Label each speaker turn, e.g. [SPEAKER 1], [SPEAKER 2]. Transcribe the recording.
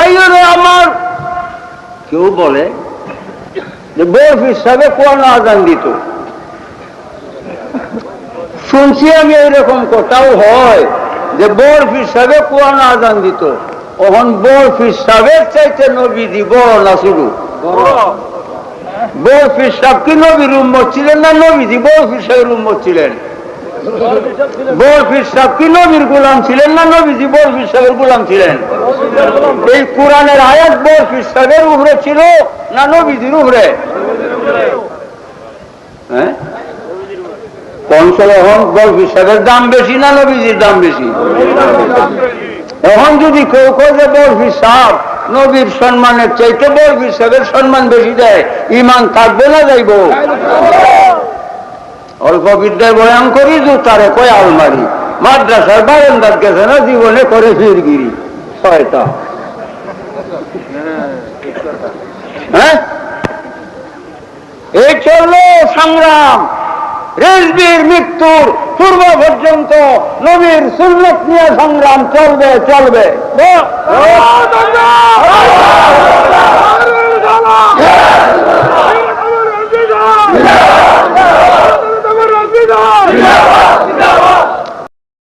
[SPEAKER 1] ভাইয়েরা আমার, কেউ বলে যে বরফি সাহেবে কোরআন আজান দিত। শুনছি আমি এইরকম কথাও হয় যে বরফি সাহেবে কোরআন আজান দিত। ওখান বরফি সাহেবের চাইতে নবীজি বড় না শুরু? বরফি সাহেব কি নবীর উম্মত ছিলেন না নবীজি বরফি সাহেবের উম্মত ছিলেন? বরফি সাহেব কি নবীর গোলাম ছিলেন না নবীজি বরফি সাহেবের গোলাম ছিলেন? এই কোরআনের আয়াত বরফি সাহেবের উপরে ছিল না নবীজির উপরে? হ্যাঁ, এখন বরফি সাহেবের দাম বেশি না নবীজির দাম বেশি? এখন যদি কেউ কেউ যে বরফি সাহেব নবীর সম্মানের চাইতে বরফি সাহেবের সম্মান বেশি দেয়, ইমান থাকবে না যাইব? অল্প বিদ্যায় বয়ান করি জুতারে কয় আলমারি, মাদ্রাসার বারান্দার গেছে না জীবনে করে ফিরগিরি ছয়টা। হ্যাঁ, এই চললো সংগ্রাম। রিজভীর মৃত্যুর পূর্ব পর্যন্ত নবীর সুন্নত নিয়ে সংগ্রাম চলবে চলবে।